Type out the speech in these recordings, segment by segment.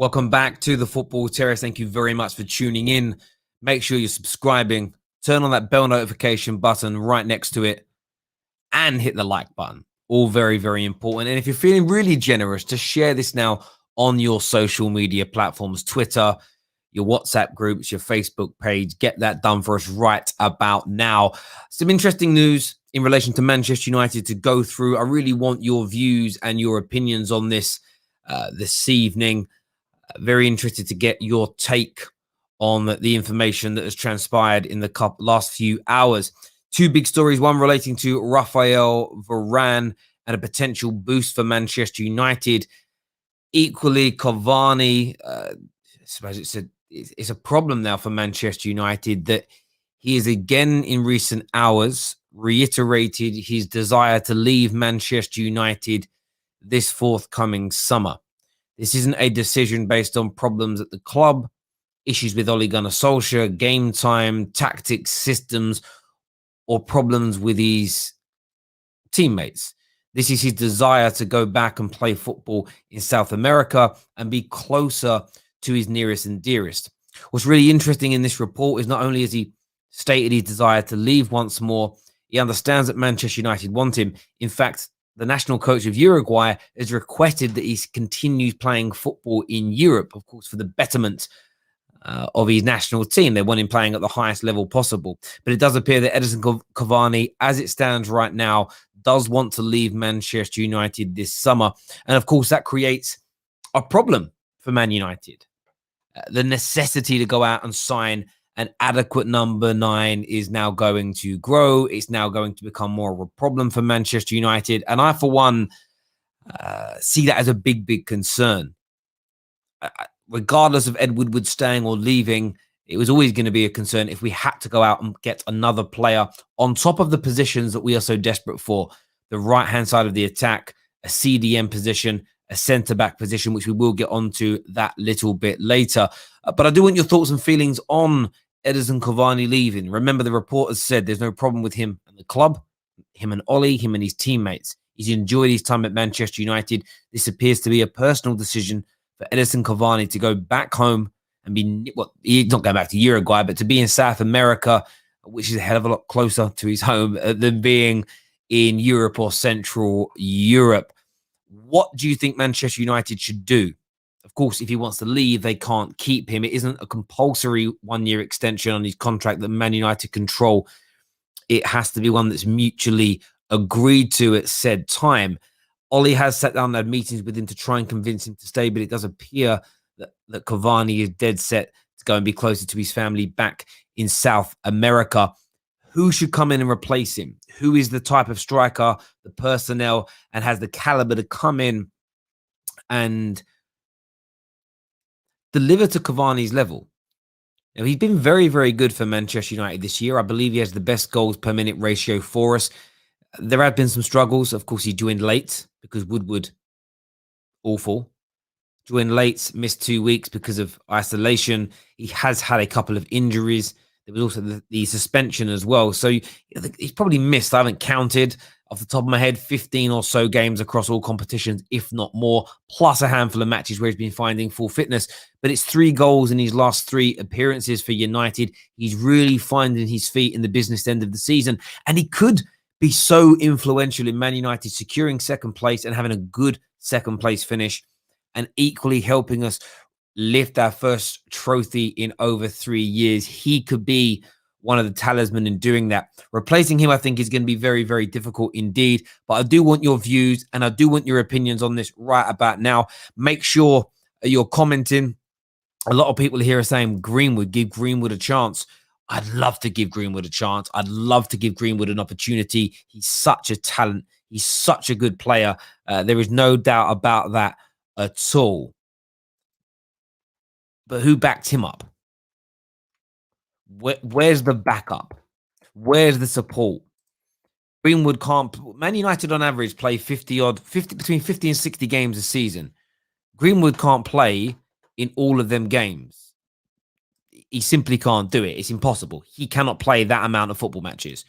Welcome back to the Football Terrace. Thank you very much for tuning in. Make sure you're subscribing. Turn on that bell notification button right next to it and hit the like button. All very, very important. And if you're feeling really generous, just share this now on your social media platforms, Twitter, your WhatsApp groups, your Facebook page. Get that done for us right about now. Some interesting news in relation to Manchester United to go through. I really want your views and your opinions on this this evening. Very interested to get your take on the information that has transpired in the last few hours. Two big stories, one relating to Raphael Varane and a potential boost for Manchester United. Equally, Cavani, I suppose it's a problem now for Manchester United that he is again in recent hours reiterated his desire to leave Manchester United this forthcoming summer. This isn't a decision based on problems at the club, issues with Gunnar Solskjaer, game time, tactics, systems, or problems with his teammates. This is his desire to go back and play football in South America and be closer to his nearest and dearest. What's really interesting in this report is not only has he stated his desire to leave once more, he understands that Manchester United want him. In fact, the national coach of Uruguay has requested that he continues playing football in Europe, of course, for the betterment of his national team. They want him playing at the highest level possible. But it does appear that Edinson Cavani, as it stands right now, does want to leave Manchester United this summer. And of course, that creates a problem for Man United. The necessity to go out and sign an adequate number 9 is now going to grow. It's now going to become more of a problem for Manchester United. And I, for one, see that as a big, big concern. Regardless of Ed Woodward staying or leaving, it was always going to be a concern if we had to go out and get another player on top of the positions that we are so desperate for. The right-hand side of the attack, a CDM position, a centre-back position, which we will get onto that little bit later. But I do want your thoughts and feelings on Edinson Cavani leaving. Remember, the report has said there's no problem with him and the club, him and Ollie, him and his teammates. He's enjoyed his time at Manchester United. This appears to be a personal decision for Edinson Cavani to go back home and be, well, he's not going back to Uruguay, but to be in South America, which is a hell of a lot closer to his home than being in Europe or Central Europe. What do you think Manchester United should do? Of course, if he wants to leave, they can't keep him. It isn't a compulsory one-year extension on his contract that Man United control. It has to be one that's mutually agreed to at said time. Ollie has sat down and had meetings with him to try and convince him to stay, but it does appear that Cavani is dead set to go and be closer to his family back in South America. Who should come in and replace him? Who is the type of striker, the personnel, and has the caliber to come in and deliver to Cavani's level? Now, he's been very, very good for Manchester United this year. I believe he has the best goals per minute ratio for us. There have been some struggles. Of course, he joined late because Woodward, awful. Joined late, missed 2 weeks because of isolation. He has had a couple of injuries. There was also the suspension as well. So he's probably missed, I haven't counted off the top of my head, 15 or so games across all competitions, if not more, plus a handful of matches where he's been finding full fitness. But it's 3 goals in his last 3 appearances for United. He's really finding his feet in the business end of the season. And he could be so influential in Man United securing second place and having a good second place finish, and equally helping us lift our first trophy in over 3 years. He could be one of the talisman in doing that. Replacing him, I think, is going to be very, very difficult indeed. But I do want your views and I do want your opinions on this right about now. Make sure you're commenting. A lot of people here are saying Greenwood, give Greenwood a chance. I'd love to give Greenwood a chance. I'd love to give Greenwood an opportunity. He's such a talent. He's such a good player. There is no doubt about that at all. But who backed him up? Where's the backup? Where's the support? Greenwood can't. Man United on average play between 50 and 60 games a season. Greenwood can't play in all of them games. He simply can't do it. It's impossible. He cannot play that amount of football matches.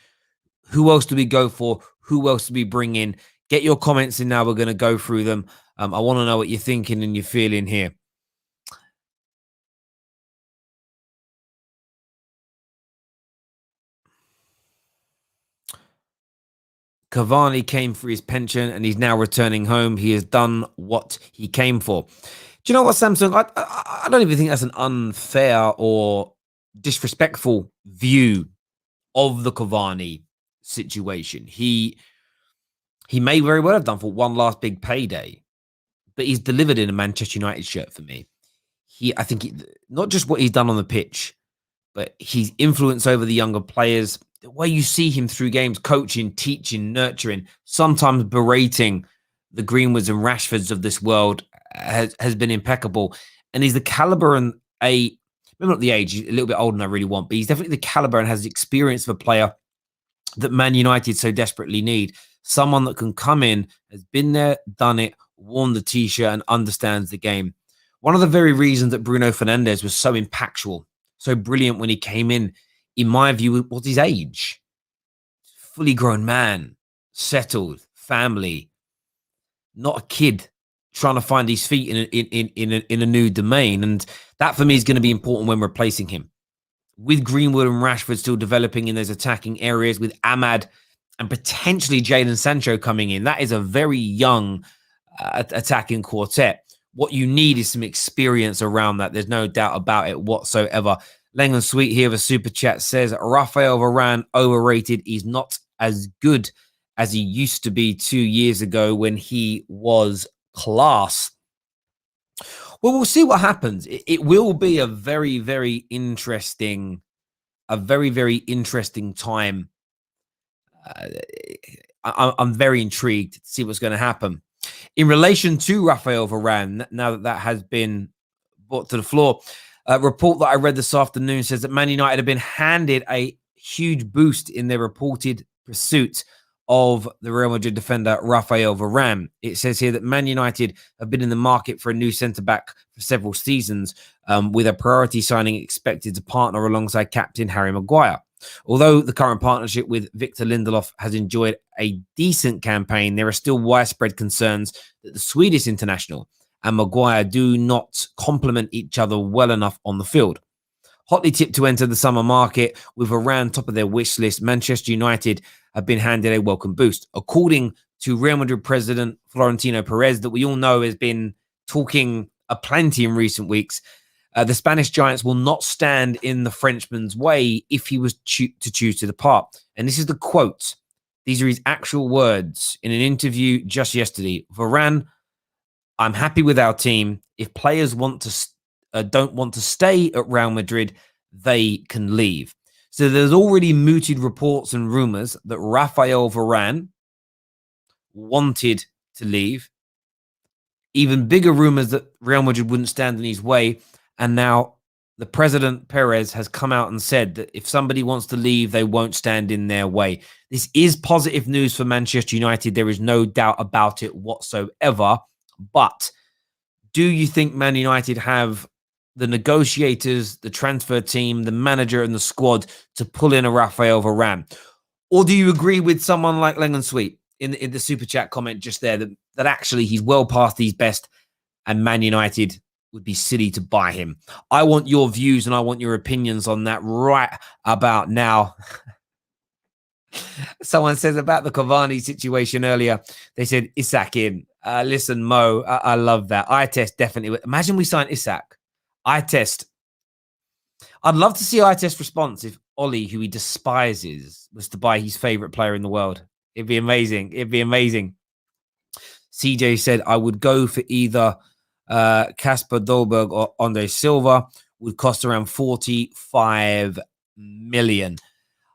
Who else do we go for? Who else do we bring in? Get your comments in now. We're going to go through them. I want to know what you're thinking and you're feeling here. Cavani came for his pension and he's now returning home. He has done what he came for. Do you know what, Samsung? I don't even think that's an unfair or disrespectful view of the Cavani situation. He may very well have done for one last big payday, but he's delivered in a Manchester United shirt for me. I think not just what he's done on the pitch, but his influence over the younger players, the way you see him through games, coaching, teaching, nurturing, sometimes berating the Greenwoods and Rashfords of this world has been impeccable. And he's the caliber and maybe not the age, he's a little bit older than I really want, but he's definitely the caliber and has the experience of a player that Man United so desperately need. Someone that can come in, has been there, done it, worn the t-shirt and understands the game. One of the very reasons that Bruno Fernandes was so impactful, so brilliant when he came in my view, was his age. Fully grown man, settled, family, not a kid trying to find his feet in a new domain. And that for me is going to be important when replacing him. With Greenwood and Rashford still developing in those attacking areas, with Ahmad and potentially Jadon Sancho coming in, that is a very young attacking quartet. What you need is some experience around that. There's no doubt about it whatsoever. Lengon Sweet here of a super chat says, Raphael Varane overrated. He's not as good as he used to be 2 years ago when he was class. Well, we'll see what happens. It will be a very, very interesting time. I'm very intrigued to see what's going to happen. In relation to Raphael Varane, now that has been brought to the floor, a report that I read this afternoon says that Man United have been handed a huge boost in their reported pursuit of the Real Madrid defender Raphael Varane. It says here that Man United have been in the market for a new centre-back for several seasons, with a priority signing expected to partner alongside captain Harry Maguire. Although the current partnership with Victor Lindelof has enjoyed a decent campaign, there are still widespread concerns that the Swedish international and Maguire do not complement each other well enough on the field. Hotly tipped to enter the summer market with Varane top of their wish list, Manchester United have been handed a welcome boost. According to Real Madrid president Florentino Perez, that we all know has been talking aplenty in recent weeks, the Spanish Giants will not stand in the Frenchman's way if he was to choose to depart. And this is the quote. These are his actual words in an interview just yesterday. Varane, I'm happy with our team. If players don't want to stay at Real Madrid, they can leave. So there's already mooted reports and rumors that Raphael Varane wanted to leave. Even bigger rumors that Real Madrid wouldn't stand in his way. And now the president, Perez, has come out and said that if somebody wants to leave, they won't stand in their way. This is positive news for Manchester United. There is no doubt about it whatsoever. But do you think Man United have the negotiators, the transfer team, the manager and the squad to pull in a Raphael Varane? Or do you agree with someone like Lengon Sweet in the super chat comment just there that actually he's well past his best and Man United would be silly to buy him? I want your views and I want your opinions on that right about now. Someone says about the Cavani situation earlier, they said Isak in. Listen, Mo, I love that. I test definitely. Imagine we sign Isak. I test. I'd love to see I test response if Ollie, who he despises, was to buy his favorite player in the world. It'd be amazing. It'd be amazing. CJ said, I would go for either Kasper Dolberg or Andre Silva. Would cost around 45 million.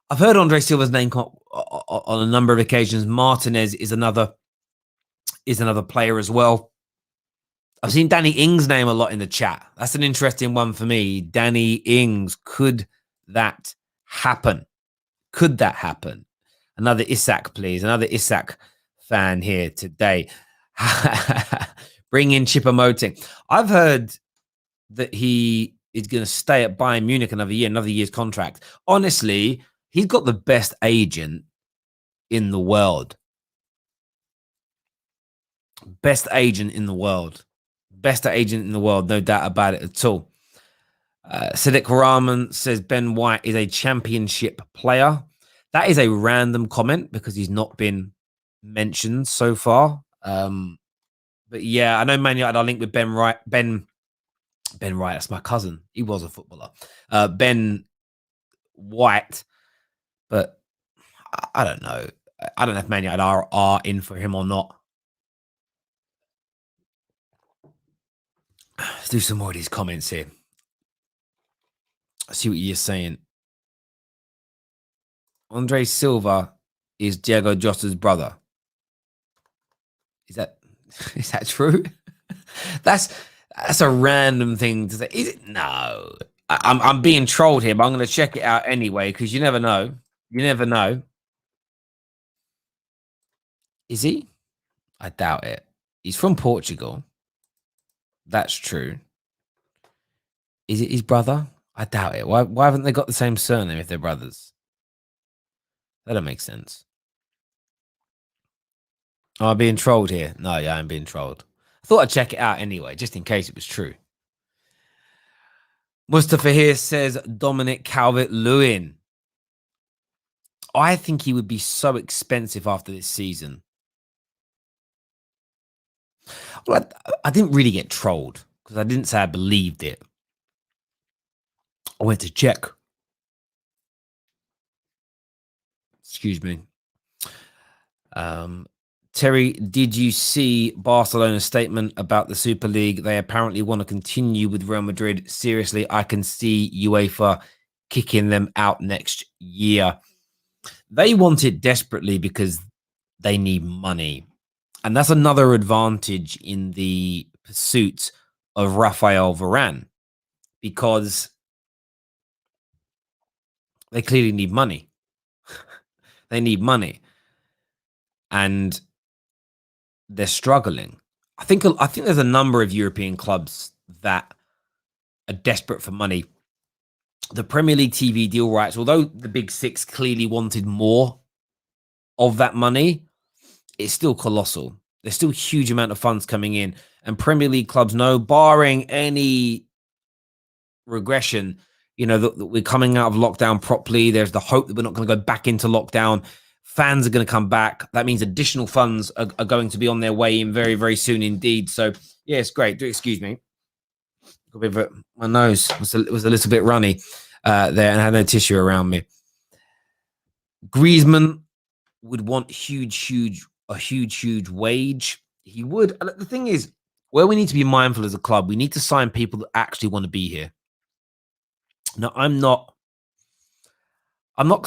I've heard Andre Silva's name on a number of occasions. Martinez is another player as well. I've seen Danny Ings' name a lot in the chat. That's an interesting one for me. Danny Ings. Could that happen? Could that happen? Another Isak, please. Another Isak fan here today. Bring in Choupo-Moting. I've heard that he is going to stay at Bayern Munich another year's contract. Honestly, he's got the best agent in the world. Best agent in the world. Best agent in the world, no doubt about it at all. Siddiq Rahman says Ben White is a championship player. That is a random comment because he's not been mentioned so far. But yeah, I know Man United are linked with Ben Wright. Ben Wright, that's my cousin. He was a footballer. Ben White, but I don't know. I don't know if Man United are in for him or not. Let's do some more of these comments here. See what you're saying. Andre Silva is Diego Jota's brother. Is that is that true? that's a random thing to say. Is it? No. I'm being trolled here, but I'm going to check it out anyway because you never know. You never know. Is he? I doubt it. He's from Portugal. That's true. Is it his brother? I doubt it. Why haven't they got the same surname if they're brothers? That don't make sense. Am I being trolled here? No, yeah, I'm being trolled. I thought I'd check it out anyway, just in case it was true. Mustafa here says Dominic Calvert-Lewin. I think he would be so expensive after this season. Well, I didn't really get trolled because I didn't say I believed it. I went to check. Excuse me. Terry, did you see Barcelona's statement about the Super League? They apparently want to continue with Real Madrid. Seriously, I can see UEFA kicking them out next year. They want it desperately because they need money. And that's another advantage in the pursuit of Raphael Varane because they clearly need money. They need money. And they're struggling. I think there's a number of European clubs that are desperate for money. The Premier League TV deal rights, although the Big Six clearly wanted more of that money, it's still colossal. There's still a huge amount of funds coming in. And Premier League clubs know, barring any regression, that we're coming out of lockdown properly. There's the hope that we're not going to go back into lockdown. Fans are going to come back. That means additional funds are going to be on their way in very, very soon indeed. So, yeah, it's great. Do excuse me. My nose was a little bit runny there and I had no tissue around me. Griezmann would want a huge wage. He would. The thing is, where we need to be mindful as a club, we need to sign people that actually want to be here. Now, I'm not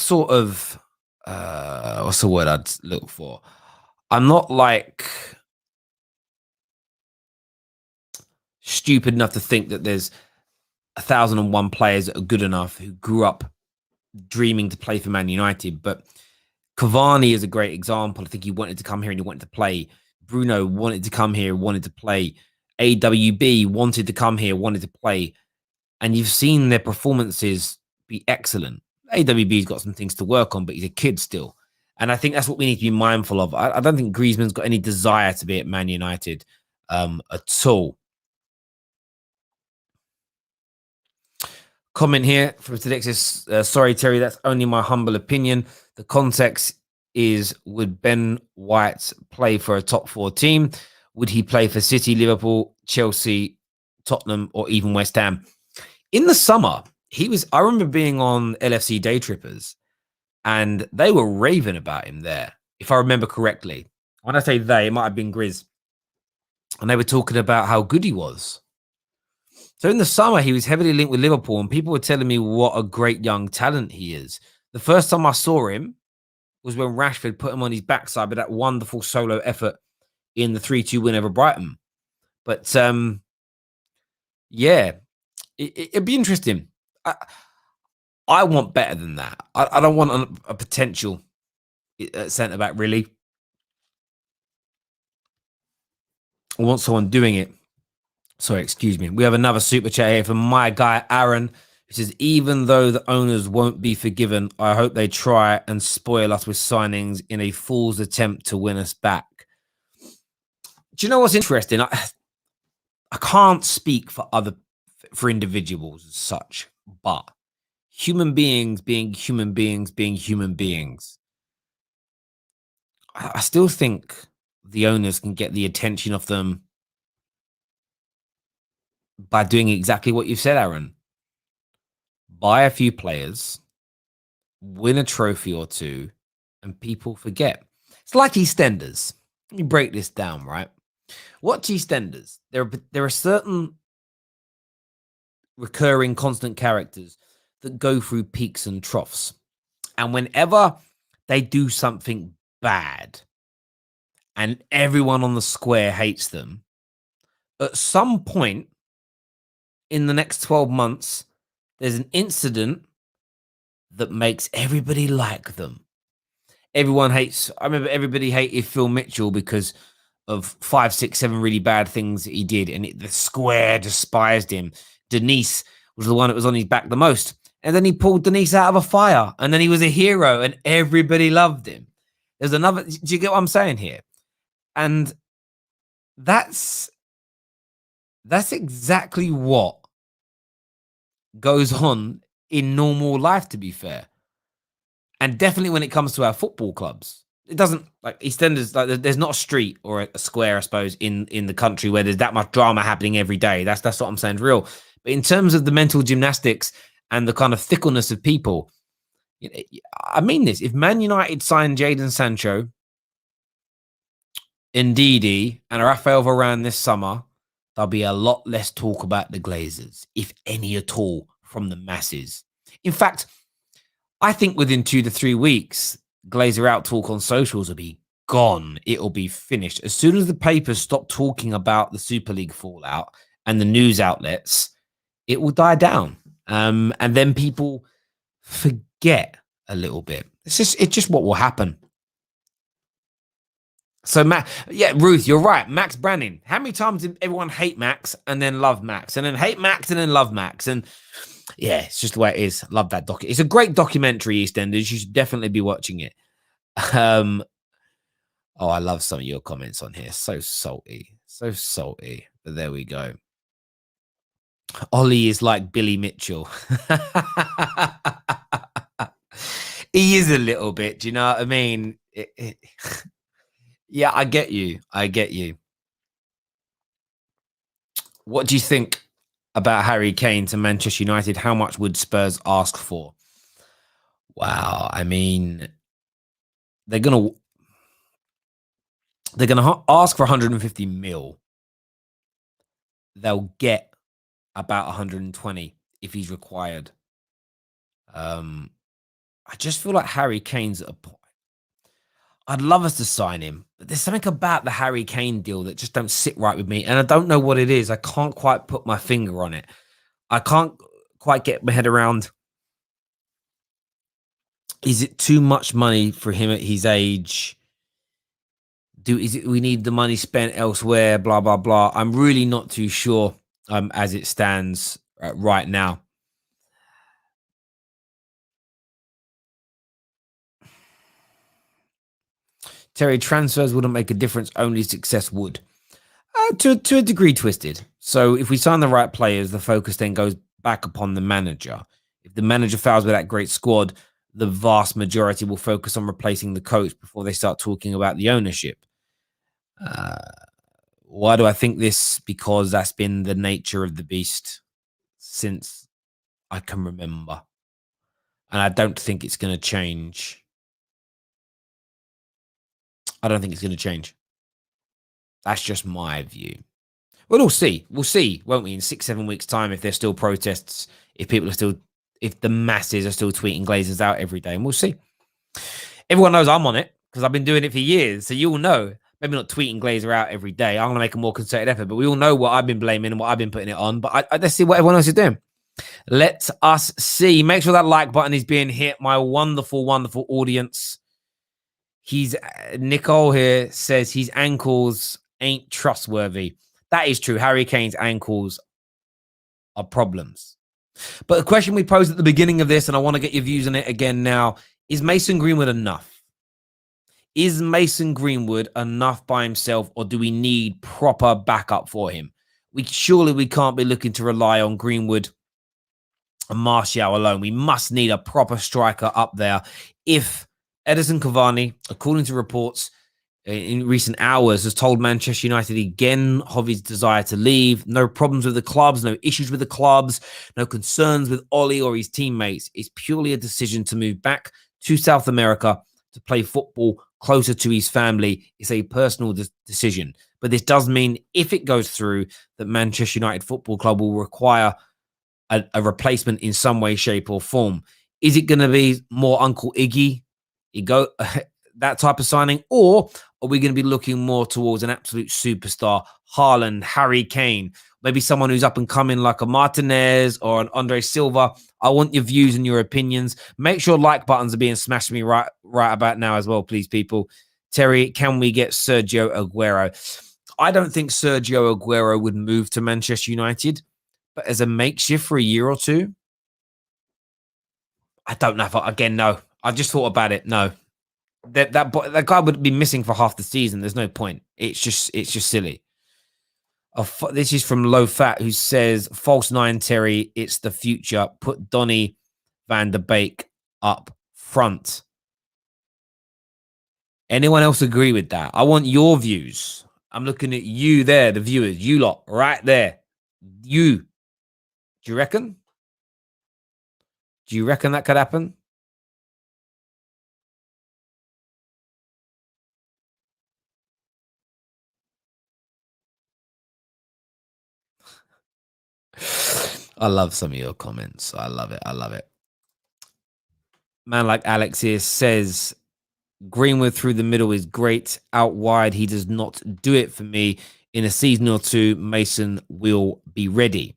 sort of, what's the word I'd look for? I'm not like stupid enough to think that there's 1,001 players that are good enough who grew up dreaming to play for Man United. But Cavani is a great example. I think he wanted to come here and he wanted to play. Bruno wanted to come here, wanted to play. AWB wanted to come here, wanted to play. And you've seen their performances be excellent. AWB's got some things to work on, but he's a kid still. And I think that's what we need to be mindful of. I don't think Griezmann's got any desire to be at Man United at all. Comment here from Alexis. Sorry, Terry, that's only my humble opinion. The context is, would Ben White play for a top 4 team? Would he play for City, Liverpool, Chelsea, Tottenham, or even West Ham? In the summer, I remember being on LFC Day Trippers and they were raving about him there, if I remember correctly. When I say they, it might have been Grizz. And they were talking about how good he was. So in the summer, he was heavily linked with Liverpool, and people were telling me what a great young talent he is. The first time I saw him was when Rashford put him on his backside with that wonderful solo effort in the 3-2 win over Brighton. But yeah, it'd be interesting. I want better than that. I don't want a potential centre back, really. I want someone doing it. Sorry, excuse me. We have another super chat here from my guy, Aaron, who says, even though the owners won't be forgiven, I hope they try and spoil us with signings in a fool's attempt to win us back. Do you know what's interesting? I can't speak for individuals as such, but human beings being human beings being human beings, I still think the owners can get the attention of them by doing exactly what you've said, Aaron. Buy a few players, win a trophy or two, and people forget. It's like EastEnders. Let me break this down, right? Watch EastEnders. There are certain recurring constant characters that go through peaks and troughs. And whenever they do something bad and everyone on the square hates them, at some point in the next 12 months, there's an incident that makes everybody like them. Everyone hates, I remember everybody hated Phil Mitchell because of 5, 6, 7 really bad things that he did, and the square despised him. Denise was the one that was on his back the most. And then he pulled Denise out of a fire, and then he was a hero, and everybody loved him. There's another, do you get what I'm saying here? And that's exactly what goes on in normal life, to be fair. And definitely when it comes to our football clubs. It doesn't, like EastEnders, like there's not a street or a square, I suppose, in the country where there's that much drama happening every day. That's what I'm saying, real. But in terms of the mental gymnastics and the kind of fickleness of people, I mean this. If Man United signed Jadon Sancho, Ndidi, and Raphael Varane this summer, there'll be a lot less talk about the Glazers, if any at all, from the masses. In fact, I think within 2 to 3 weeks, Glazer out talk on socials will be gone. It'll be finished. As soon as the papers stop talking about the Super League fallout and the news outlets, it will die down. And then people forget a little bit. It's just what will happen. So, Ruth, you're right. Max Branning. How many times did everyone hate Max and then love Max and then hate Max and then love Max? And yeah, it's just the way it is. Love that doc. It's a great documentary, EastEnders. You should definitely be watching it. Oh, I love some of your comments on here. So salty. So salty. But there we go. Ollie is like Billy Mitchell. He is a little bit. Do you know what I mean? Yeah, I get you. I get you. What do you think about Harry Kane to Manchester United? How much would Spurs ask for? Wow. I mean, they're gonna ask for 150 mil. They'll get about 120 if he's required. I just feel like Harry Kane's at a point. I'd love us to sign him, but there's something about the Harry Kane deal that just don't sit right with me, and I don't know what it is. I can't quite put my finger on it. I can't quite get my head around. Is it too much money for him at his age? We need the money spent elsewhere? Blah blah blah. I'm really not too sure. As it stands right now. Terry, transfers wouldn't make a difference. Only success would. To a degree, Twisted. So if we sign the right players, the focus then goes back upon the manager. If the manager fails with that great squad, the vast majority will focus on replacing the coach before they start talking about the ownership. Why do I think this? Because that's been the nature of the beast since I can remember. And I don't think it's going to change. I don't think it's going to change. That's just my view. Well, we'll see. We'll see, won't we, in 6, 7 weeks' time, if there's still protests, if the masses are still tweeting Glazers out every day, and we'll see. Everyone knows I'm on it because I've been doing it for years. So you'll know. Maybe not tweeting Glazer out every day. I'm going to make a more concerted effort, but we all know what I've been blaming and what I've been putting it on. But let's see what everyone else is doing. Let us see. Make sure that like button is being hit. My wonderful, wonderful audience. Nicole here says his ankles ain't trustworthy. That is true. Harry Kane's ankles are problems. But the question we posed at the beginning of this, and I want to get your views on it again now, is Mason Greenwood enough? Is Mason Greenwood enough by himself, or do we need proper backup for him? Surely we can't be looking to rely on Greenwood and Martial alone. We must need a proper striker up there. If Edinson Cavani, according to reports, in recent hours has told Manchester United again of his desire to leave. No problems with the clubs, no issues with the clubs, no concerns with Ollie or his teammates. It's purely a decision to move back to South America to play football closer to his family. It's a personal decision. But this does mean, if it goes through, that Manchester United Football Club will require a replacement in some way, shape, or form. Is it going to be more Uncle Iggy, that type of signing, or are we going to be looking more towards an absolute superstar, Haaland, Harry Kane, maybe someone who's up and coming like a Martinez or an Andre Silva? I want your views and your opinions. Make sure like buttons are being smashed me right about now as well, please, people. Terry, can we get Sergio Aguero? I don't think Sergio Aguero would move to Manchester United, but as a makeshift for a year or two, I don't know. No. I've just thought about it. No, that guy would be missing for half the season. There's no point. It's just silly. This is from Low Fat, who says, "False nine, Terry. It's the future. Put Donny van der Beek up front." Anyone else agree with that? I want your views. I'm looking at you there, the viewers. You lot, right there. You. Do you reckon? Do you reckon that could happen? I love some of your comments. I love it. I love it. Man like Alex here says, Greenwood through the middle is great. Out wide, he does not do it for me. In a season or two, Mason will be ready.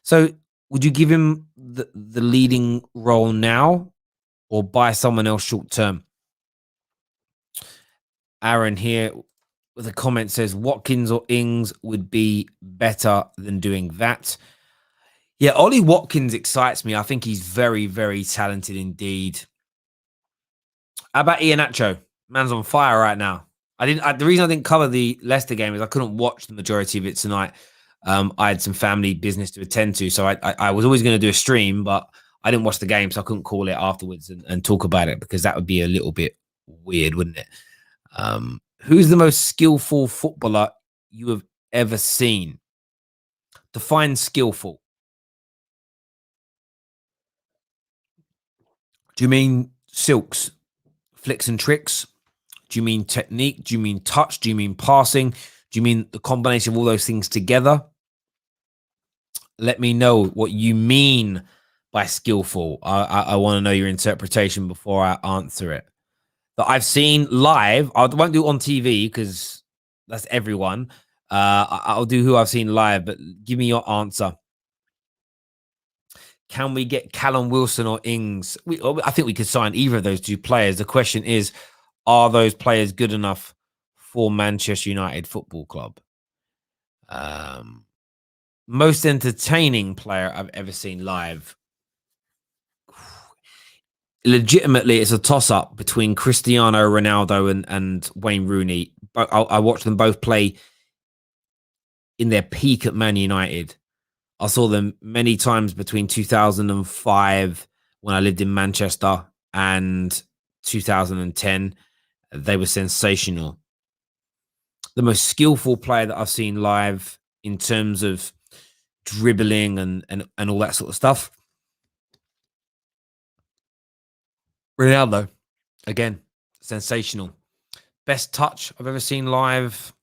So would you give him the leading role now or buy someone else short term? Aaron here with a comment says, Watkins or Ings would be better than doing that. Yeah, Ollie Watkins excites me. I think he's very, very talented indeed. How about Iheanacho? Man's on fire right now. The reason I didn't cover the Leicester game is I couldn't watch the majority of it tonight. I had some family business to attend to, so I was always going to do a stream, but I didn't watch the game, so I couldn't call it afterwards and talk about it because that would be a little bit weird, wouldn't it? Who's the most skillful footballer you have ever seen? Define skillful. Do you mean silks, flicks and tricks? Do you mean technique? Do you mean touch? Do you mean passing? Do you mean the combination of all those things together? Let me know what you mean by skillful. I want to know your interpretation before I answer it. That I've seen live. I won't do it on TV because that's everyone. I'll do who I've seen live, but give me your answer. Can we get Callum Wilson or Ings? I think we could sign either of those two players. The question is, are those players good enough for Manchester United Football Club? Most entertaining player I've ever seen live. Legitimately, it's a toss-up between Cristiano Ronaldo and Wayne Rooney. I watched them both play in their peak at Man United. I saw them many times between 2005, when I lived in Manchester, and 2010. They were sensational. The most skillful player that I've seen live in terms of dribbling and all that sort of stuff, Ronaldo. Again, sensational. Best touch I've ever seen live,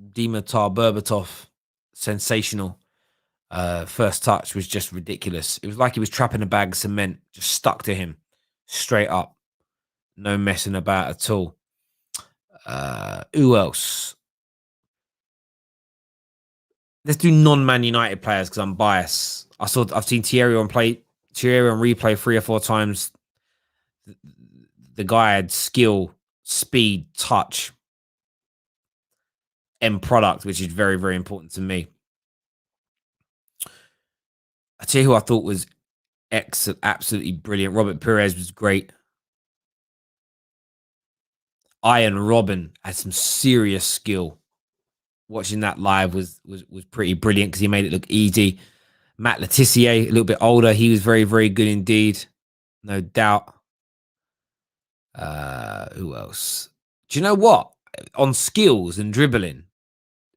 Dimitar Berbatov. Sensational. First touch was just ridiculous. It was like he was trapping a bag of cement, just stuck to him straight up. No messing about at all. Who else? Let's do non-Man United players because I'm biased. I've seen Thierry on replay 3 or 4 times. The guy had skill, speed, touch, end product, which is very, very important to me. I tell you who I thought was excellent, absolutely brilliant. Robert Pires was great. Ian Robben had some serious skill. Watching that live was pretty brilliant because he made it look easy. Matt Letitia, a little bit older, he was very, very good indeed. No doubt. Who else? Do you know what? On skills and dribbling,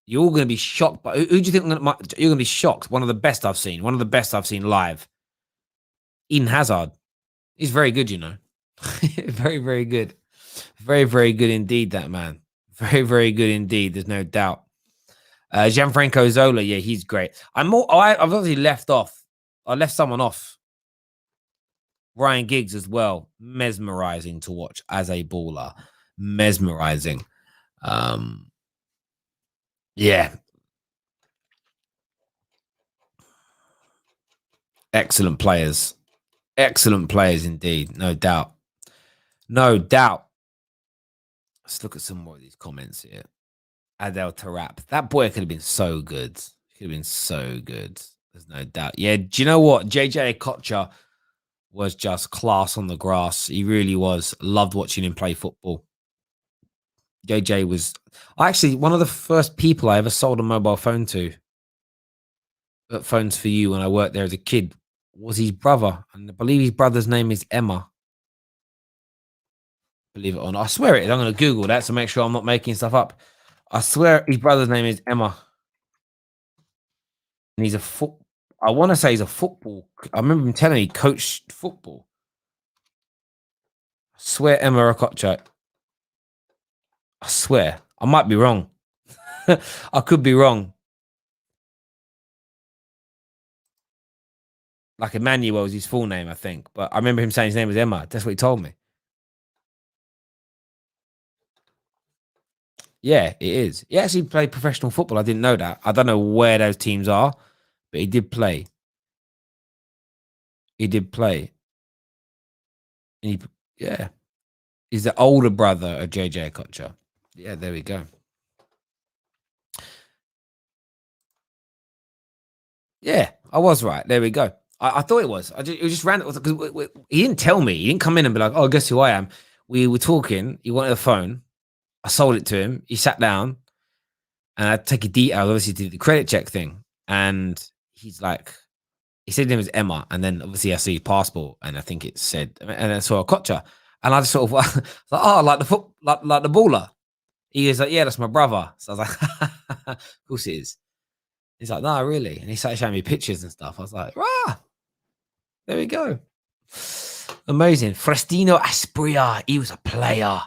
you're all going to be shocked. But who do you think you're going to be shocked? One of the best I've seen. One of the best I've seen live. Eden Hazard. He's very good, you know. Very, very good. Very, very good indeed, that man. Very, very good indeed. There's no doubt. Gianfranco Zola, yeah, he's great. I've obviously left off. I left someone off. Ryan Giggs as well. Mesmerizing to watch as a baller. Mesmerizing. Yeah. Excellent players. Excellent players indeed. No doubt. No doubt. Let's look at some more of these comments here. Adel Tarap. That boy could have been so good. Could have been so good. There's no doubt. Yeah, do you know what? JJ Okocha was just class on the grass. He really was. Loved watching him play football. JJ was actually one of the first people I ever sold a mobile phone to. At Phones for You when I worked there as a kid was his brother. And I believe his brother's name is Emma. Believe it or not. I swear it is. I'm going to Google that to make sure I'm not making stuff up. I swear his brother's name is Emma. And he's I want to say he's a football. I remember him telling me he coached football. I swear Emma Okocha. I swear. I might be wrong. I could be wrong. Like Emmanuel is his full name, I think. But I remember him saying his name was Emma. That's what he told me. Yeah, it is. He actually played professional football. I didn't know that. I don't know where those teams are, but he did play. He did play. Yeah. He's the older brother of JJ Okocha. Yeah, there we go. Yeah, I was right. There we go. I thought it was. It was just random because he didn't tell me. He didn't come in and be like, "Oh, guess who I am." We were talking. He wanted a phone. I sold it to him. He sat down, and I take a detail. Obviously, did the credit check thing, and he's like, he said his name was Emma, and then obviously I see his passport, and I think it said, and I saw a Kocha, and I just sort of like, oh, like the baller. He was like, yeah, that's my brother. So I was like, of course it is. He's like, no, really, and he started showing me pictures and stuff. I was like, ah, there we go, amazing. Frestino Aspria, he was a player.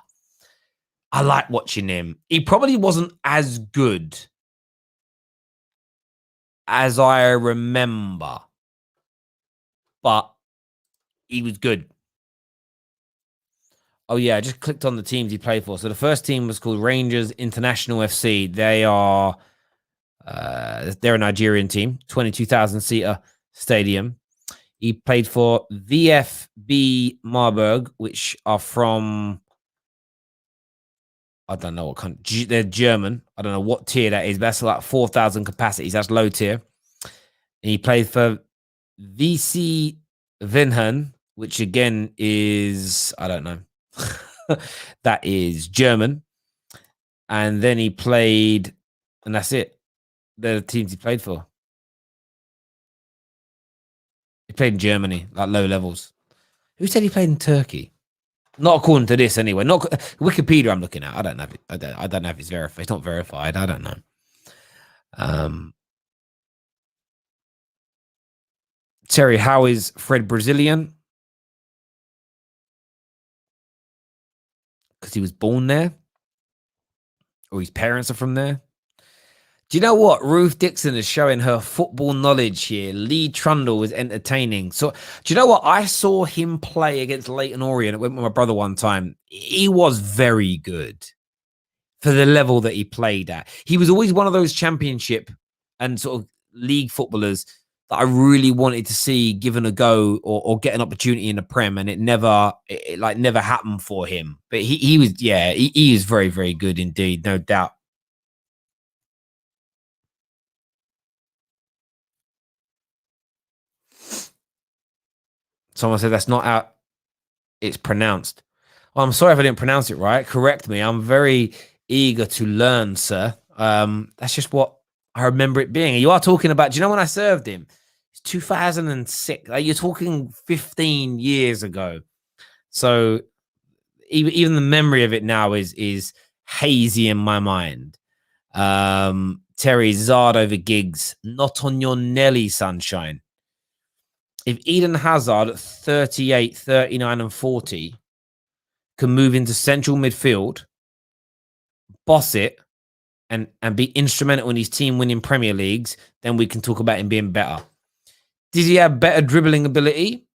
I like watching him. He probably wasn't as good as I remember, but he was good. Oh, yeah, I just clicked on the teams he played for. So the first team was called Rangers International FC. They are, they're a Nigerian team, 22,000-seater stadium. He played for VfB Marburg, which are from, I don't know what country. They're German. I don't know what tier that is, but that's like 4,000 capacities. That's low tier. And he played for VC Vinhen, which again is, I don't know. That is German. And then he played, and that's it. They're the teams he played for. He played in Germany, like low levels. Who said he played in Turkey? Not according to this, anyway. Not Wikipedia. I'm looking at. I don't know. I don't know if it's verified. It's not verified. I don't know. Terry, how is Fred Brazilian? Because he was born there, or his parents are from there. Do you know what? Ruth Dixon is showing her football knowledge here. Lee Trundle was entertaining. So, do you know what? I saw him play against Leyton Orient. I went with my brother one time. He was very good for the level that he played at. He was always one of those championship and sort of league footballers that I really wanted to see given a go or get an opportunity in the Prem, and it never happened for him. But he was, yeah, he is very, very good indeed, no doubt. Someone said that's not how it's pronounced. Well, I'm sorry if I didn't pronounce it right. Correct me. I'm very eager to learn, sir. That's just what I remember it being. You are talking about, do you know when I served him? It's 2006. Like, you're talking 15 years ago. So even the memory of it now is hazy in my mind. Terry Zard over Giggs, not on your Nelly, sunshine. If Eden Hazard at 38, 39 and 40 can move into central midfield, boss it, and be instrumental in his team winning Premier Leagues, then we can talk about him being better. Does he have better dribbling ability?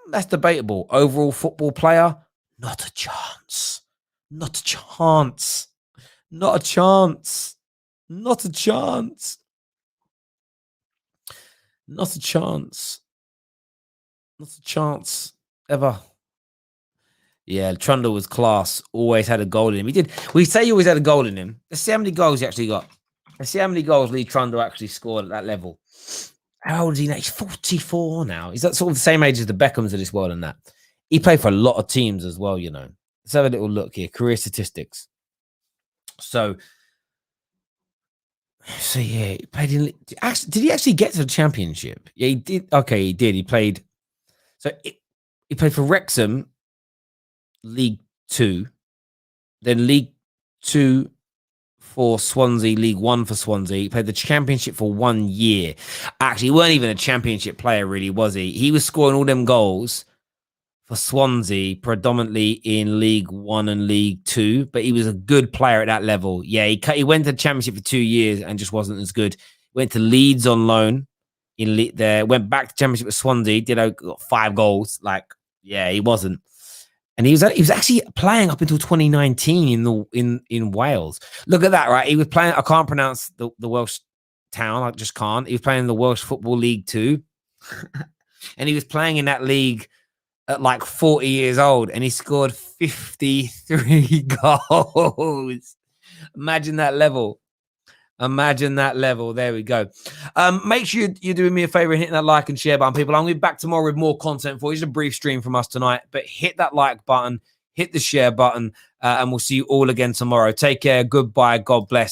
That's debatable. Overall football player? Not a chance. Not a chance. Not a chance. Not a chance. Not a chance. Not a chance ever. Yeah, Trundle was class. Always had a goal in him. He did. We say he always had a goal in him. Let's see how many goals he actually got. Let's see how many goals Lee Trundle actually scored at that level. How old is he now? He's 44 now. He's at sort of the same age as the Beckhams of this world and that. He played for a lot of teams as well, you know. Let's have a little look here. Career statistics. So yeah, he played in. Did he actually get to the championship? Yeah, he did. Okay, he did. He played. So he played for Wrexham, League 2, then League 2 for Swansea, League 1 for Swansea. He played the championship for 1 year. Actually, he weren't even a championship player, really, was he? He was scoring all them goals for Swansea, predominantly in League 1 and League 2, but he was a good player at that level. Yeah, he went to the championship for 2 years and just wasn't as good. Went to Leeds on loan. Went back to championship with Swansea, got 5 goals. Like, yeah, he wasn't. And he was actually playing up until 2019 in Wales. Look at that, right? He was playing. I can't pronounce the Welsh town. I just can't. He was playing in the Welsh Football League 2. And he was playing in that league at like 40 years old. And he scored 53 goals. Imagine that level. Imagine that level. There we go. Make sure you're doing me a favor and hitting that like and share button, people. I'm going to be back tomorrow with more content for you. Just a brief stream from us tonight, but hit that like button, hit the share button, and we'll see you all again tomorrow. Take care. Goodbye. God bless.